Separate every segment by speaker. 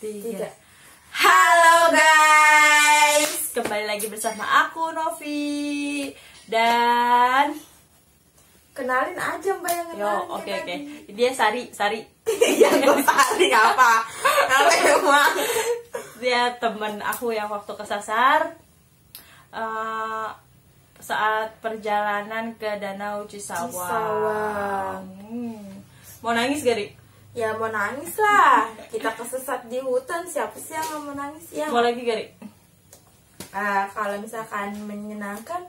Speaker 1: 3. Halo guys, kembali lagi bersama aku Novi dan
Speaker 2: kenalin aja Mbak yang kenalin.
Speaker 1: Oke. Dia Sari.
Speaker 2: Yang gue Sari apa? Emang
Speaker 1: Dia temen aku yang waktu kesasar saat perjalanan ke Danau Cisawang. Mau nangis gak, Ri?
Speaker 2: ya mau nangis lah. Kita kesesat di hutan, siapa sih yang gak mau nangis ya?
Speaker 1: Mau lagi gak, Ri?
Speaker 2: Kalau misalkan menyenangkan,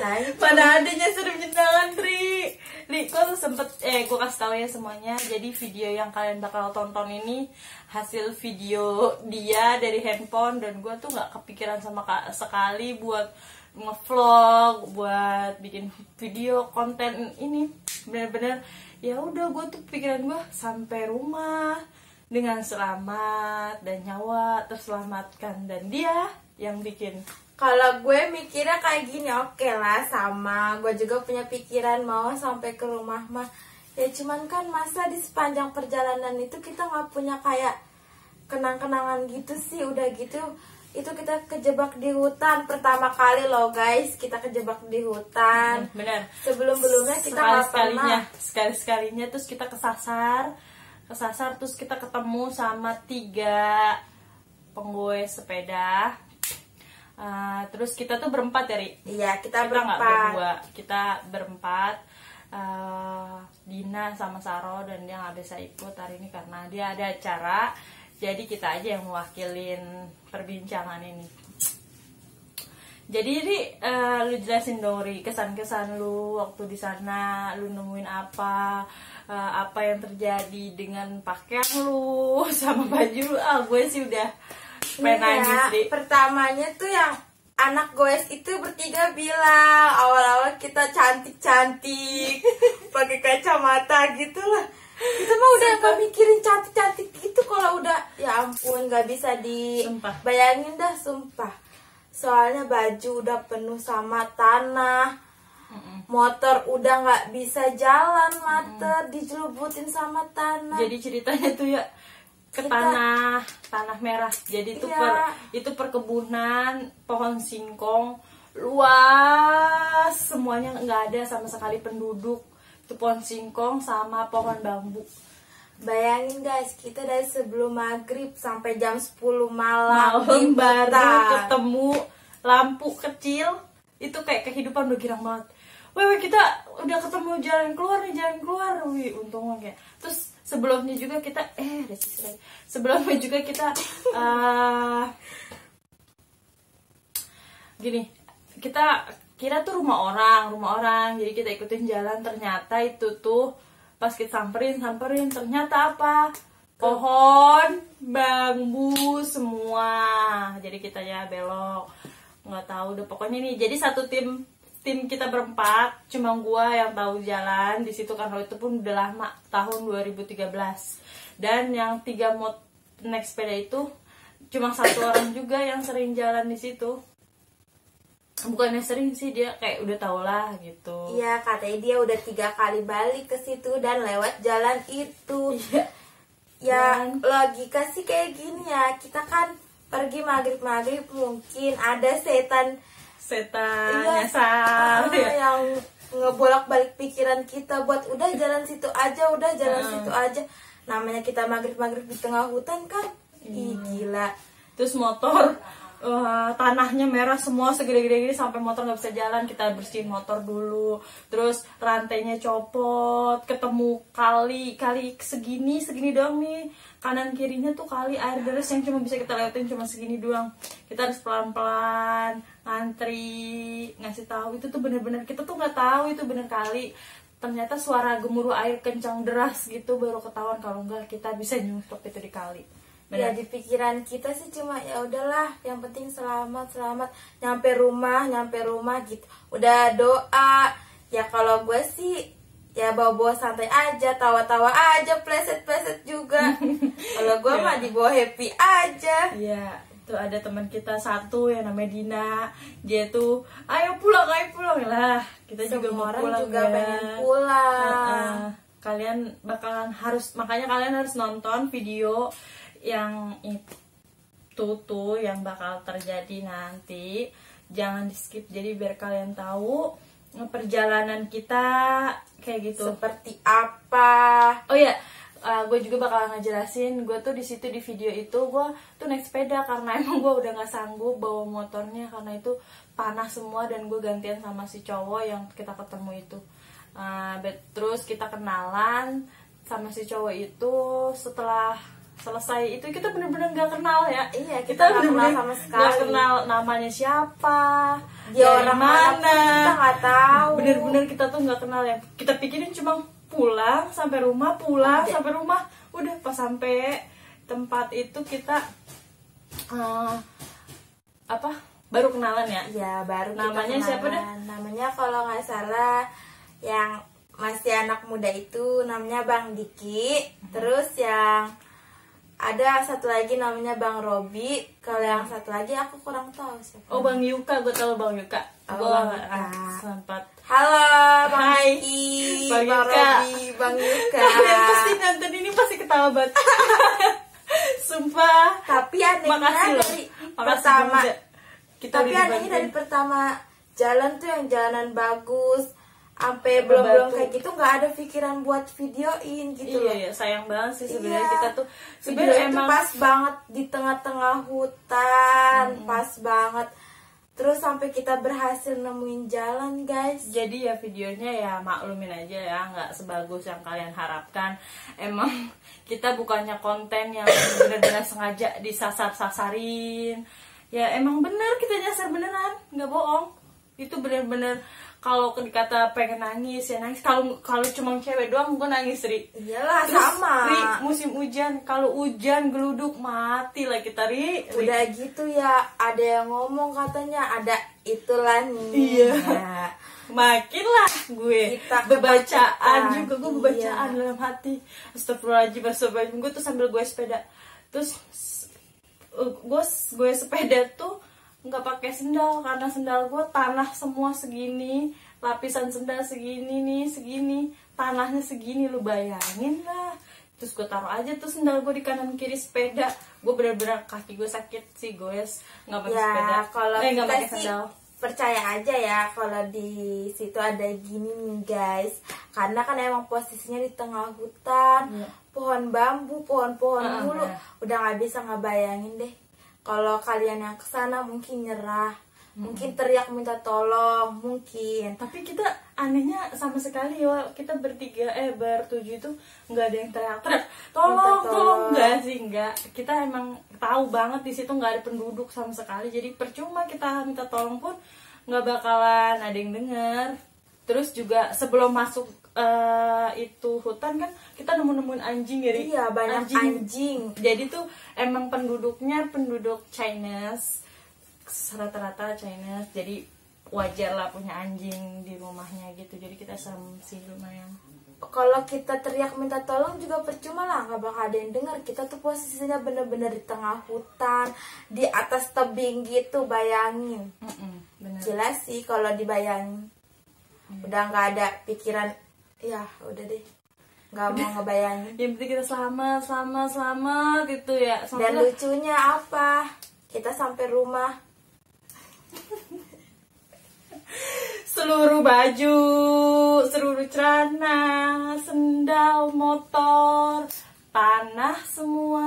Speaker 2: nah itu.
Speaker 1: Mana adanya seru menyenangkan, Ri, kok sempet gue kasih tahu ya semuanya. Jadi video yang kalian bakal tonton ini hasil video dia dari handphone, dan gue tuh nggak kepikiran sama sekali buat ngevlog, buat bikin video konten ini. Bener-bener ya udah, gue tuh pikiran gue sampai rumah dengan selamat dan nyawa terselamatkan, dan dia yang bikin.
Speaker 2: Kalau gue mikirnya kayak gini, oke lah, sama gue juga punya pikiran mau sampai ke rumah mah. Ya cuman kan masa di sepanjang perjalanan itu kita nggak punya kayak kenang-kenangan gitu sih. Udah gitu itu kita kejebak di hutan pertama kali loh guys, kita kejebak di hutan.
Speaker 1: Bener.
Speaker 2: Sebelum-sebelumnya kita nggak pernah.
Speaker 1: Sekali-sekalinya terus kita kesasar terus kita ketemu sama 3 penggoes sepeda. Terus kita tuh berempat ya, Ri?
Speaker 2: Iya, kita
Speaker 1: nggak
Speaker 2: berempat.
Speaker 1: berdua, kita berempat. Dina sama Saro, dan dia nggak bisa ikut hari ini karena dia ada acara. Jadi kita aja yang mewakilin perbincangan ini. Jadi Ri, lu jelasin dong, Ri, kesan-kesan lu waktu di sana. Lu nemuin apa yang terjadi dengan pakaian lu sama baju lu. Gue sih udah pengen nangis, Ri.
Speaker 2: Pertamanya tuh yang anak goes itu bertiga bilang awal-awal kita cantik-cantik pakai kacamata gitu lah. Kita mah udah gak mikirin cantik-cantik gitu. Kalau udah, ya ampun, gak bisa dibayangin dah, sumpah. Soalnya baju udah penuh sama tanah, motor udah gak bisa jalan, mater dijelubutin sama tanah.
Speaker 1: Jadi ceritanya tuh ya ke tanah merah. Jadi itu itu perkebunan pohon singkong luas, semuanya nggak ada sama sekali penduduk. Itu pohon singkong sama pohon bambu.
Speaker 2: Bayangin guys, kita dari sebelum maghrib sampai jam 10 malam
Speaker 1: baru ketemu lampu kecil. Itu kayak kehidupan udah girang banget. Wih, kita udah ketemu jalan keluar. Wih, untungnya kayak. Terus sebelumnya juga kita gini, kita kira tuh rumah orang, jadi kita ikutin jalan. Ternyata itu tuh pas kita samperin ternyata apa? Pohon bambu semua. Jadi kita ya belok, nggak tahu udah, pokoknya nih. Jadi satu tim kita berempat, cuma gua yang tahu jalan di situ karena itu pun udah lama, tahun 2013. Dan yang 3 mod naik sepeda itu cuma 1 orang juga yang sering jalan di situ. Bukannya sering sih, dia kayak udah tau lah gitu.
Speaker 2: Iya, katanya dia udah 3 kali balik ke situ dan lewat jalan itu.
Speaker 1: Iya.
Speaker 2: Ya logika sih kayak gini ya, kita kan pergi maghrib mungkin ada setan nyasar yang ngebolak-balik pikiran kita buat udah jalan situ aja. Situ aja. Namanya kita maghrib di tengah hutan kan. Ih, gila.
Speaker 1: Terus motor tanahnya merah semua, segede-gede sampai motor nggak bisa jalan. Kita bersihin motor dulu, terus rantainya copot, ketemu kali segini doang nih, kanan kirinya tuh kali air deras yang cuma bisa kita lewatin cuma segini doang. Kita harus pelan-pelan ngantri, ngasih tahu itu tuh bener-bener, kita tuh nggak tahu itu bener kali. Ternyata suara gemuruh air kencang deras gitu baru ketahuan, kalau enggak kita bisa nyumpet itu di kali.
Speaker 2: Ya di pikiran kita sih cuma ya udahlah, yang penting selamat nyampe rumah gitu. Udah doa. Ya kalau gue sih ya bawa santai aja, tawa-tawa aja, pleset juga. Kalau gue mah dibawa happy aja.
Speaker 1: Iya, tuh ada teman kita satu yang namanya Dina. Dia tuh ayo pulang lah. Kita juga mau pulang,
Speaker 2: juga pengen pulang.
Speaker 1: Makanya kalian harus nonton video yang itu tuh yang bakal terjadi nanti jangan di skip, jadi biar kalian tahu perjalanan kita kayak gitu
Speaker 2: seperti apa.
Speaker 1: Oh ya, gue juga bakal ngejelasin. Gue tuh di situ di video itu gue tuh naik sepeda karena emang gue udah nggak sanggup bawa motornya karena itu panas semua, dan gue gantian sama si cowok yang kita ketemu itu. Terus kita kenalan sama si cowok itu. Setelah selesai itu kita bener-bener nggak kenal ya.
Speaker 2: Iya, kita nggak kenal sama sekali.
Speaker 1: Nggak kenal namanya siapa,
Speaker 2: dia
Speaker 1: dari
Speaker 2: orang
Speaker 1: mana,
Speaker 2: kita nggak tahu.
Speaker 1: bener-bener kita tuh nggak kenal ya. Kita pikirin cuma pulang sampai rumah, sampai rumah. Udah pas sampai tempat itu kita baru kenalan ya.
Speaker 2: Ya baru
Speaker 1: Namanya
Speaker 2: kita
Speaker 1: siapa dah?
Speaker 2: Namanya kalau nggak salah yang masih anak muda itu namanya Bang Diki. Terus yang ada satu lagi namanya Bang Robi. Kalau yang satu lagi aku kurang tahu siapa.
Speaker 1: Oh, Bang Yuka, gue tahu Bang Yuka.
Speaker 2: Oh,
Speaker 1: Gue
Speaker 2: Bang Yuka.
Speaker 1: sempat.
Speaker 2: Halo Bang
Speaker 1: Hai,
Speaker 2: Diki,
Speaker 1: Bang
Speaker 2: Bang
Speaker 1: Yuka.
Speaker 2: Robi, Bang Yuka.
Speaker 1: Kalian pasti nonton ini pasti ketawa banget. Sumpah.
Speaker 2: Tapi anehnya
Speaker 1: Makasih loh.
Speaker 2: dari
Speaker 1: Makasih
Speaker 2: pertama,
Speaker 1: juga. Kita
Speaker 2: tapi
Speaker 1: udah
Speaker 2: anehnya dari
Speaker 1: dibantuin.
Speaker 2: pertama jalan tuh yang jalanan bagus, sampai
Speaker 1: Sama
Speaker 2: belum
Speaker 1: batu.
Speaker 2: kayak gitu nggak ada pikiran buat videoin gitu loh.
Speaker 1: Iya, sayang banget sih sebenarnya
Speaker 2: Iya.
Speaker 1: kita tuh
Speaker 2: Video
Speaker 1: sebenarnya
Speaker 2: itu
Speaker 1: emang
Speaker 2: pas banget di tengah-tengah hutan, pas banget. Terus sampai kita berhasil nemuin jalan, guys.
Speaker 1: jadi ya videonya ya maklumin aja ya, nggak sebagus yang kalian harapkan. Emang kita bukannya konten yang benar-benar sengaja disasar-sasarin. Ya emang bener kita nyasar beneran, nggak bohong. Itu bener-bener kalau dikata pengen nangis ya nangis. Kalau cuma cewek doang gue nangis, Ri.
Speaker 2: Iyalah,
Speaker 1: Terus,
Speaker 2: sama.
Speaker 1: Ri, musim hujan, kalau hujan geluduk mati lah kita, Ri.
Speaker 2: Udah gitu ya, ada yang ngomong katanya ada itulah nih.
Speaker 1: Iya.
Speaker 2: Ya.
Speaker 1: Makin lah gue
Speaker 2: Kita
Speaker 1: bebacaan
Speaker 2: ketakutan.
Speaker 1: juga, gue bebacaan
Speaker 2: Iya.
Speaker 1: dalam hati. Astagfirullahaladzim, gue tuh sambil gue sepeda. Terus gue sepeda tuh nggak pakai sendal karena sendal gue tanah semua segini, lapisan sendal segini nih, segini, tanahnya segini, lu bayangin lah. Terus gue taruh aja tuh sendal gue di kanan kiri sepeda. Gue bener-bener kaki gue sakit sih, guys, nggak pakai sepeda.
Speaker 2: Ya, kalau
Speaker 1: nggak
Speaker 2: kita
Speaker 1: pakai
Speaker 2: sih
Speaker 1: sendal.
Speaker 2: percaya aja ya kalau di situ ada gini nih, guys. Karena kan emang posisinya di tengah hutan,
Speaker 1: Iya.
Speaker 2: pohon bambu, pohon-pohon mulu.
Speaker 1: iya.
Speaker 2: Udah nggak bisa ngebayangin deh. Kalau kalian yang kesana mungkin nyerah, mungkin teriak minta tolong, mungkin.
Speaker 1: Tapi kita anehnya sama sekali ya, kita bertujuh itu nggak ada yang teriak-teriak tolong
Speaker 2: Minta
Speaker 1: tolong,
Speaker 2: tolong.
Speaker 1: nggak sih, nggak. Kita emang tahu banget di situ nggak ada penduduk sama sekali, jadi percuma kita minta tolong pun nggak bakalan ada yang dengar. Terus juga sebelum masuk itu hutan kan kita nemuin anjing ya, Ri?
Speaker 2: Iya, banyak anjing.
Speaker 1: Jadi tuh emang penduduknya penduduk Chinese, rata-rata Chinese, jadi wajar lah punya anjing di rumahnya gitu. Jadi kita serem sih lumayan.
Speaker 2: Kalau kita teriak minta tolong juga percuma lah, nggak bakal ada yang dengar. Kita tuh posisinya bener-bener di tengah hutan, di atas tebing gitu, bayangin.
Speaker 1: Bener.
Speaker 2: Jelas sih kalau dibayangin. Udah nggak ada pikiran, ya udah deh, nggak mau ngebayangin.
Speaker 1: Yang penting kita selamat gitu ya.
Speaker 2: Dan
Speaker 1: Semoga
Speaker 2: lucunya apa? Kita sampai rumah,
Speaker 1: seluruh baju, seluruh celana, sendal, motor, tanah semua,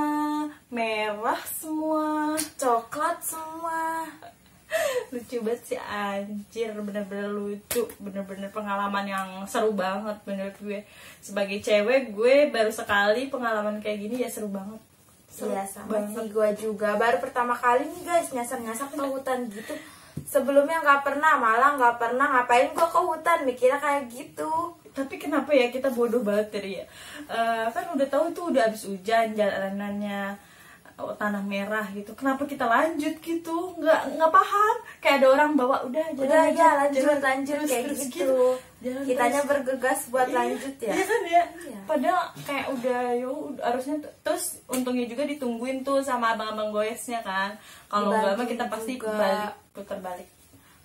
Speaker 1: merah semua.
Speaker 2: coklat semua.
Speaker 1: Lucu banget sih, anjir, bener-bener lucu, bener-bener pengalaman yang seru banget menurut gue. Sebagai cewek, gue baru sekali pengalaman kayak gini, ya seru banget. Seru
Speaker 2: Iya sama
Speaker 1: banget.
Speaker 2: sih, gue juga baru pertama kali nih guys nyasar-nyasar ke hutan gitu. Sebelumnya nggak pernah, malah nggak pernah ngapain gue ke hutan, mikirnya kayak gitu.
Speaker 1: Tapi kenapa ya kita bodoh banget tadi ya? Kan udah tahu tuh udah habis hujan, jalanannya tanah merah gitu. Kenapa kita lanjut gitu? Nggak paham. Kayak ada orang bawa udah
Speaker 2: Udah
Speaker 1: jalan,
Speaker 2: ya lanjut
Speaker 1: terus,
Speaker 2: kayak
Speaker 1: terus
Speaker 2: gitu.
Speaker 1: Jalan
Speaker 2: Kitanya
Speaker 1: terus.
Speaker 2: bergegas buat lanjut ya.
Speaker 1: Iya kan ya.
Speaker 2: Iya.
Speaker 1: Padahal kayak udah harusnya terus untungnya juga ditungguin tuh sama abang-abang goesnya kan. Kalau nggak mah kita pasti
Speaker 2: juga.
Speaker 1: putar balik.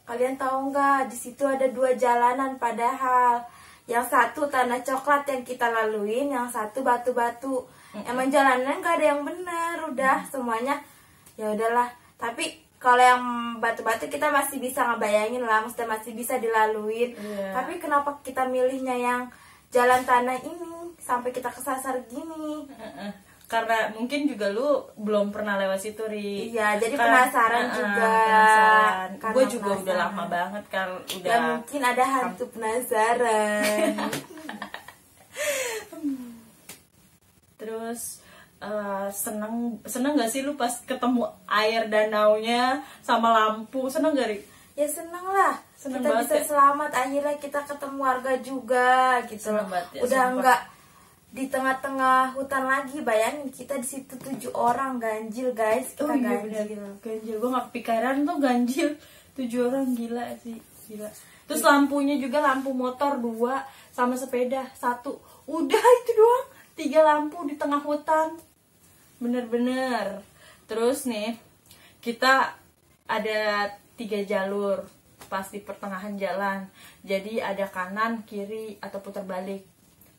Speaker 2: Kalian tahu nggak di situ ada 2 jalanan padahal. Yang satu tanah coklat yang kita laluin, yang satu batu-batu. Emang jalannya nggak ada yang benar, udah semuanya ya udahlah. Tapi kalau yang batu-batu kita masih bisa ngebayangin lah, maksudnya masih bisa dilaluin. Tapi kenapa kita milihnya yang jalan tanah ini sampai kita kesasar gini?
Speaker 1: Karena mungkin juga lu belum pernah lewat situ, Ri.
Speaker 2: Iya, jadi penasaran juga.
Speaker 1: Penasaran. Gue juga
Speaker 2: penasaran.
Speaker 1: udah lama banget kan, udah.
Speaker 2: Ya mungkin ada hantu penasaran.
Speaker 1: Terus seneng gak sih lu pas ketemu air danaunya sama lampu? Seneng gak, Ri?
Speaker 2: Ya seneng lah.
Speaker 1: Seneng
Speaker 2: kita
Speaker 1: banget
Speaker 2: bisa
Speaker 1: ya.
Speaker 2: selamat, akhirnya kita ketemu warga juga gitu.
Speaker 1: Seneng banget ya,
Speaker 2: Udah
Speaker 1: sumpah.
Speaker 2: enggak di tengah-tengah hutan lagi. Bayangin kita di situ 7 orang ganjil, guys. Kita ganjil.
Speaker 1: Ganjil. Gue gak kepikiran tuh ganjil 7 orang, gila sih, gila. Terus lampunya juga lampu motor 2 sama sepeda 1. Udah itu doang. 3 lampu di tengah hutan. Bener-bener. Terus nih kita ada 3 jalur pas di pertengahan jalan. Jadi ada kanan, kiri, atau putar balik.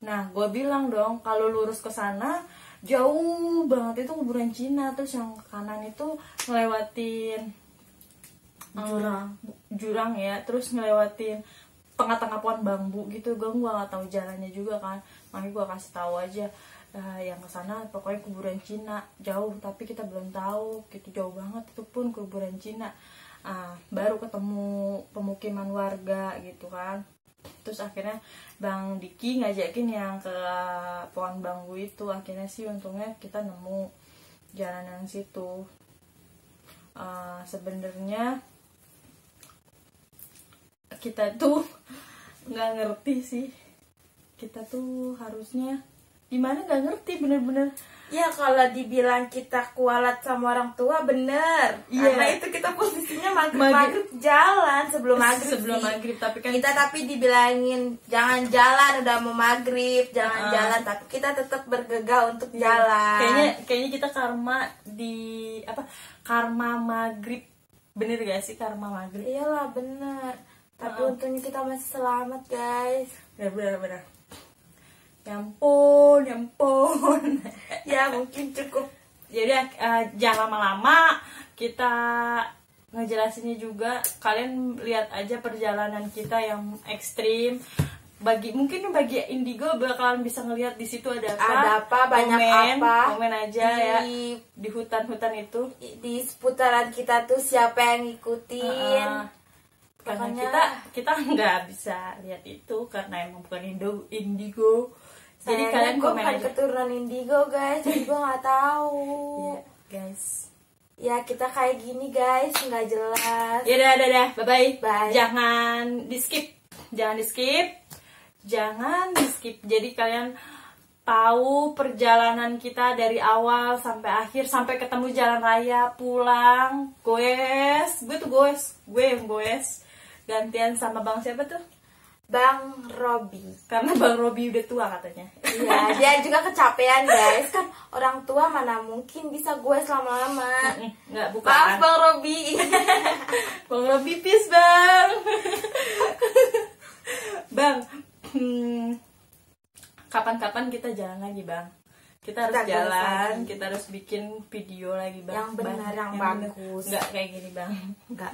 Speaker 1: Nah, gue bilang dong, kalau lurus ke sana jauh banget itu kuburan Cina. Terus yang kanan itu ngelewatin jurang ya, terus ngelewatin tengah-tengah pohon bambu gitu. Gue nggak tahu jalannya juga kan, makanya gue kasih tahu aja. Yang ke sana pokoknya kuburan Cina, jauh tapi kita belum tahu gitu, jauh banget itu pun kuburan Cina. Baru ketemu pemukiman warga gitu kan. Terus akhirnya Bang Diki ngajakin yang ke pohon bambu itu. Akhirnya sih untungnya kita nemu jalanan situ. Sebenarnya kita tuh nggak ngerti sih. Kita tuh harusnya gimana, nggak ngerti bener-bener.
Speaker 2: Ya kalau dibilang kita kualat sama orang tua bener. Karena itu kita posisinya maghrib jalan sebelum maghrib.
Speaker 1: Tapi kan
Speaker 2: tapi dibilangin jangan jalan, udah mau maghrib jangan jalan, tapi kita tetap bergegas untuk jalan.
Speaker 1: Kayaknya kita karma maghrib. Bener gak sih karma maghrib?
Speaker 2: Iyalah bener. Tapi untungnya kita masih selamat, guys.
Speaker 1: Bener. Ya ampun.
Speaker 2: Ya mungkin cukup.
Speaker 1: Jadi jangan lama-lama, kita ngejelasinnya juga. Kalian lihat aja perjalanan kita yang ekstrim. Mungkin bagi Indigo bakalan bisa ngelihat di situ ada apa,
Speaker 2: banyak
Speaker 1: komen aja ya di hutan-hutan itu.
Speaker 2: Di seputaran kita tuh siapa yang ngikutin.
Speaker 1: Karena kita nggak bisa lihat itu karena emang bukan Indigo. Jadi kalian
Speaker 2: gue
Speaker 1: komen
Speaker 2: bukan
Speaker 1: aja.
Speaker 2: keturunan Indigo, guys. Jadi gue nggak tahu.
Speaker 1: Guys.
Speaker 2: Ya kita kayak gini, guys, nggak jelas.
Speaker 1: Ya udah, bye.
Speaker 2: Bye.
Speaker 1: Jangan di skip. Jadi kalian tahu perjalanan kita dari awal sampai akhir, sampai ketemu jalan raya, pulang, goes. Gue yang goes. Gantian sama Bang siapa tuh?
Speaker 2: Bang Robi.
Speaker 1: Karena Bang Robi udah tua katanya.
Speaker 2: Iya, dia juga kecapean, guys. Kan orang tua mana mungkin bisa gue selama-lama.
Speaker 1: Enggak, bukan.
Speaker 2: Maaf Bang Robi.
Speaker 1: Bang Robi, peace Bang. Bang, kapan-kapan kita jalan lagi, Bang. Kita harus jalan, kita harus bikin video lagi, Bang.
Speaker 2: Yang benar, yang bagus.
Speaker 1: Enggak kayak gini, Bang.
Speaker 2: Enggak.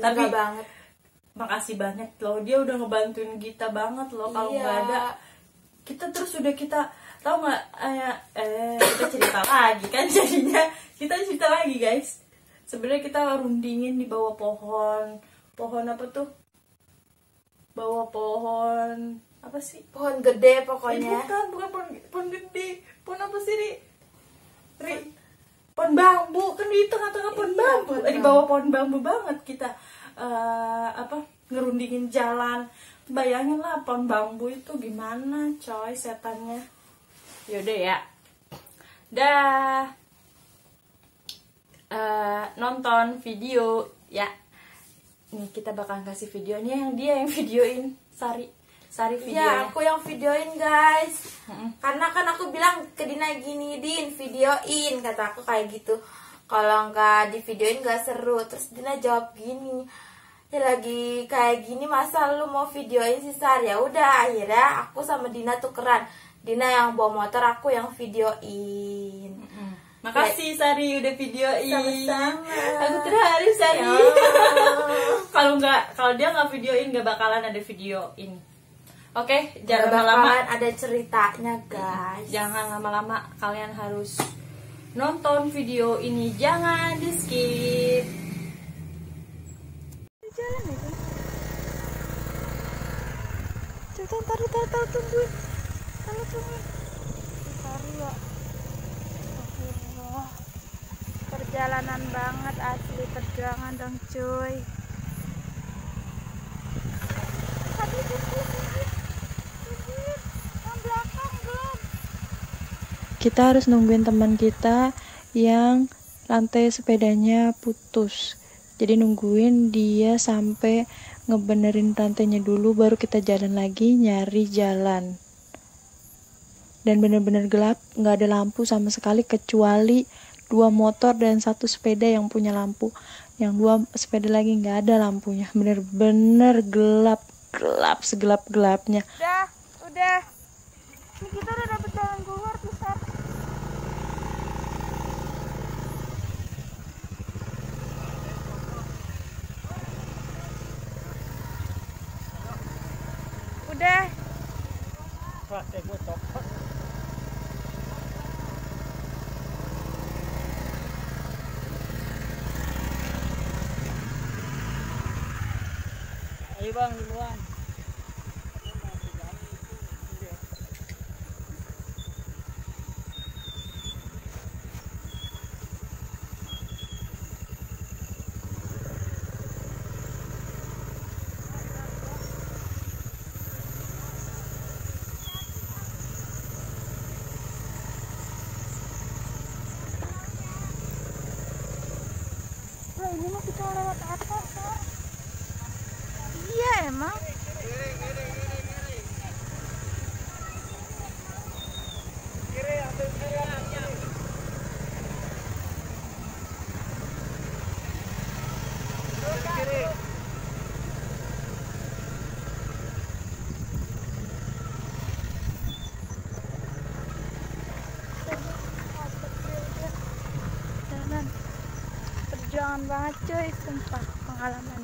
Speaker 1: Tapi
Speaker 2: banget.
Speaker 1: Makasih banyak loh, dia udah ngebantuin kita banget loh. Kalau nggak ada kita tahu nggak, kita cerita lagi kan jadinya. Kita cerita lagi, guys. Sebenarnya kita rundingin di bawah pohon apa tuh, bawah pohon apa sih,
Speaker 2: pohon gede pokoknya.
Speaker 1: Bukan pohon gede, pohon apa sih, Ri? Pohon bambu kan, di tengah-tengah pohon bambu. Di bawah pohon bambu banget kita ngerundingin jalan. Bayangin lah pohon bambu itu gimana, coy, setannya. Yaudah ya, nonton video ya. Nih kita bakal kasih videonya, yang dia yang videoin, Sari videonya.
Speaker 2: Ya aku yang videoin, guys. Karena kan aku bilang ke Dina gini, Din videoin, kata aku kayak gitu. Kalau nggak di videoin nggak seru. Terus Dina jawab gini, ya lagi kayak gini masa lu mau videoin sih, Sar? Ya udah, akhirnya aku sama Dina tukeran. Dina yang bawa motor, aku yang videoin.
Speaker 1: Makasih Sari udah videoin.
Speaker 2: Sama-sama.
Speaker 1: Aku terharu Sari.
Speaker 2: Ya.
Speaker 1: Kalau dia nggak videoin nggak bakalan ada videoin. Oke,
Speaker 2: Gak
Speaker 1: jangan lama-lama.
Speaker 2: bakalan ada ceritanya guys.
Speaker 1: Jangan lama-lama, kalian harus nonton video ini, jangan di skip.
Speaker 2: Jalan ya kan? Coba taruh tungguin. Taruh tungguin. Taruh ya. Astagfirullah. Perjalanan banget asli, perjuangan dong cuy. Tadi yang belakang belum.
Speaker 3: Kita harus nungguin teman kita yang rantai sepedanya putus. Jadi nungguin dia sampai ngebenerin rantainya dulu, baru kita jalan lagi nyari jalan. Dan bener-bener gelap, nggak ada lampu sama sekali kecuali 2 motor dan 1 sepeda yang punya lampu. Yang 2 sepeda lagi nggak ada lampunya. Bener-bener gelap segelap-gelapnya.
Speaker 2: Udah. Ini kita udah dapet jalan keluar tuh, Sar. Udah.
Speaker 3: Ayo bang, duluan.
Speaker 2: Ini mah kita lewat atas, Sar. Iya emang. Jalan. Perjuangan banget cuy, sumpah pengalaman.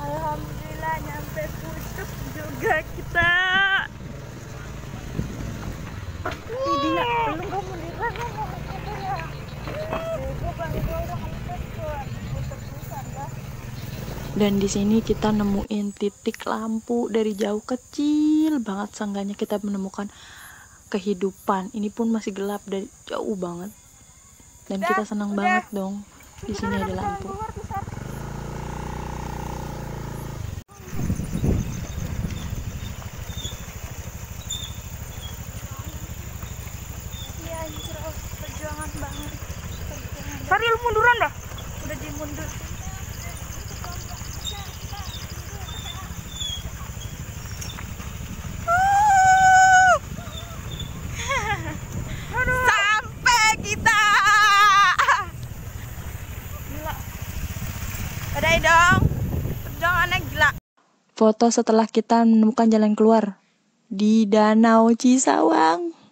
Speaker 2: Alhamdulillah nyampe pucuk juga kita. Ini belum kamu lihat mau ya.
Speaker 3: Dan di sini kita nemuin titik lampu dari jauh, kecil banget, seenggaknya kita menemukan kehidupan. Ini pun masih gelap dari jauh banget. Dan kita senang banget dong. Di sini ada lampu.
Speaker 2: Iya anjir, perjuangan banget. Sorry lu munduran dah. Udah dimundur. Sampai kita. Gila. Badai dong. Perjuangannya gila.
Speaker 3: Foto setelah kita menemukan jalan keluar di Danau Cisawang.